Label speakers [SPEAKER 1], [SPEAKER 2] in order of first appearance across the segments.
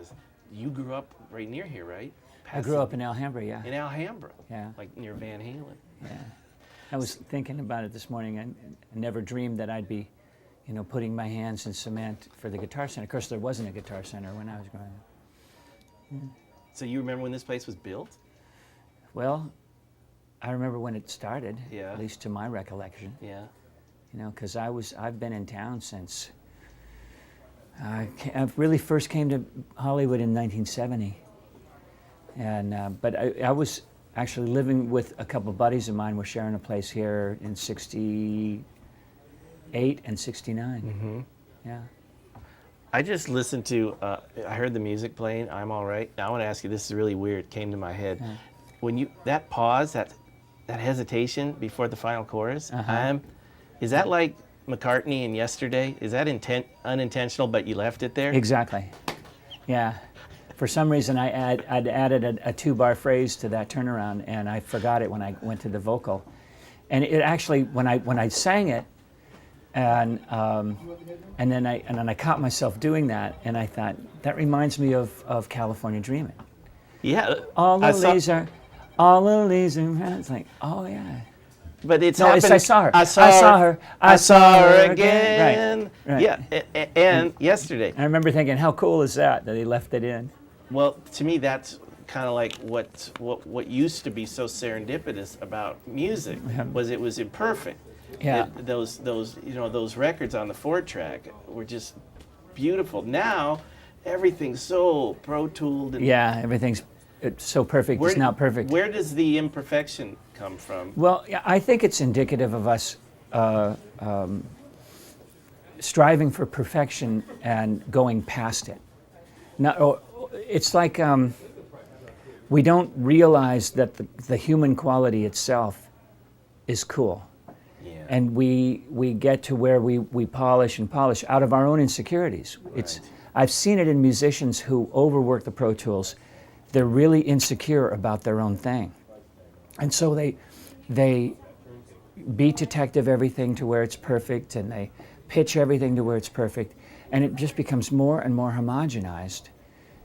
[SPEAKER 1] was, you grew up right near here, right?
[SPEAKER 2] I grew up in Alhambra, yeah.
[SPEAKER 1] In Alhambra?
[SPEAKER 2] Yeah.
[SPEAKER 1] Like near Van Halen?
[SPEAKER 2] Yeah. I was thinking about it this morning. I never dreamed that I'd be, putting my hands in cement for the Guitar Center. Of course, there wasn't a Guitar Center when I was growing up. Yeah.
[SPEAKER 1] So you remember when this place was built?
[SPEAKER 2] Well, I remember when it started,
[SPEAKER 1] Yeah.
[SPEAKER 2] at least to my recollection.
[SPEAKER 1] Yeah.
[SPEAKER 2] Because I've been in town since, I really first came to Hollywood in 1970. And, but I was actually living with a couple of buddies of mine. We're sharing a place here in 68 and 69.
[SPEAKER 1] Mm-hmm.
[SPEAKER 2] Yeah.
[SPEAKER 1] I just listened to, I heard the music playing, I'm All Right. Now I want to ask you, this is really weird, it came to my head.
[SPEAKER 2] Yeah.
[SPEAKER 1] When that pause, that hesitation before the final chorus,
[SPEAKER 2] Uh-huh.
[SPEAKER 1] Is that like McCartney in Yesterday? Is that unintentional, but you left it there?
[SPEAKER 2] Exactly. Yeah. For some reason, I'd added a two-bar phrase to that turnaround, and I forgot it when I went to the vocal. And it actually, when I sang it, and then I caught myself doing that, and I thought that reminds me of California Dreaming.
[SPEAKER 1] Yeah.
[SPEAKER 2] All the leaves are red. It's like, oh yeah.
[SPEAKER 1] But it's
[SPEAKER 2] no,
[SPEAKER 1] happened.
[SPEAKER 2] I saw her.
[SPEAKER 1] I saw her again.
[SPEAKER 2] Right.
[SPEAKER 1] Yeah, and Yesterday.
[SPEAKER 2] I remember thinking, how cool is that he left it in?
[SPEAKER 1] Well, to me, that's kind of like what used to be so serendipitous about music was it was imperfect.
[SPEAKER 2] Yeah.
[SPEAKER 1] Those records on the 4-track were just beautiful. Now, everything's so Pro Tooled. And
[SPEAKER 2] yeah, everything's so perfect. It's not perfect.
[SPEAKER 1] Where does the imperfection come from?
[SPEAKER 2] Well, I think it's indicative of us striving for perfection and going past it. It's like we don't realize that the human quality itself is cool.
[SPEAKER 1] Yeah.
[SPEAKER 2] And we get to where we polish and polish out of our own insecurities.
[SPEAKER 1] Right.
[SPEAKER 2] I've seen it in musicians who overwork the Pro Tools. They're really insecure about their own thing. And so they beat detective everything to where it's perfect, and they pitch everything to where it's perfect, and it just becomes more and more homogenized.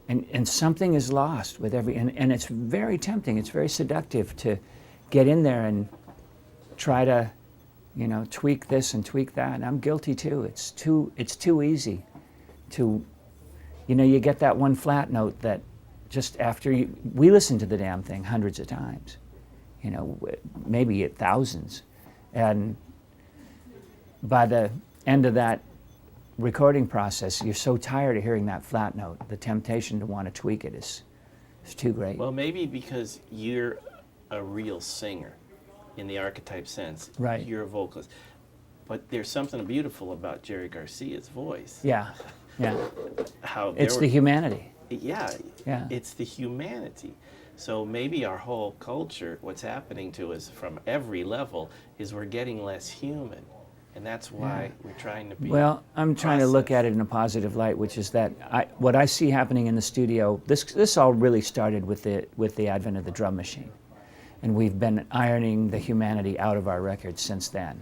[SPEAKER 2] And something is lost with and it's very tempting, it's very seductive to get in there and try to, tweak this and tweak that. And I'm guilty too. It's too easy to, you get that one flat note that just after we listen to the damn thing hundreds of times, maybe thousands. And by the end of that recording process, you're so tired of hearing that flat note. The temptation to want to tweak it is too great.
[SPEAKER 1] Well, maybe because you're a real singer in the archetype sense.
[SPEAKER 2] Right.
[SPEAKER 1] You're a vocalist. But there's something beautiful about Jerry Garcia's voice.
[SPEAKER 2] Yeah.
[SPEAKER 1] How
[SPEAKER 2] it's the humanity.
[SPEAKER 1] Yeah.
[SPEAKER 2] Yeah.
[SPEAKER 1] It's the humanity. So maybe our whole culture, what's happening to us from every level, is we're getting less human. And that's why we're trying to be.
[SPEAKER 2] Well, I'm trying to look at it in a positive light, which is that what I see happening in the studio. This all really started with the advent of the drum machine, and we've been ironing the humanity out of our records since then.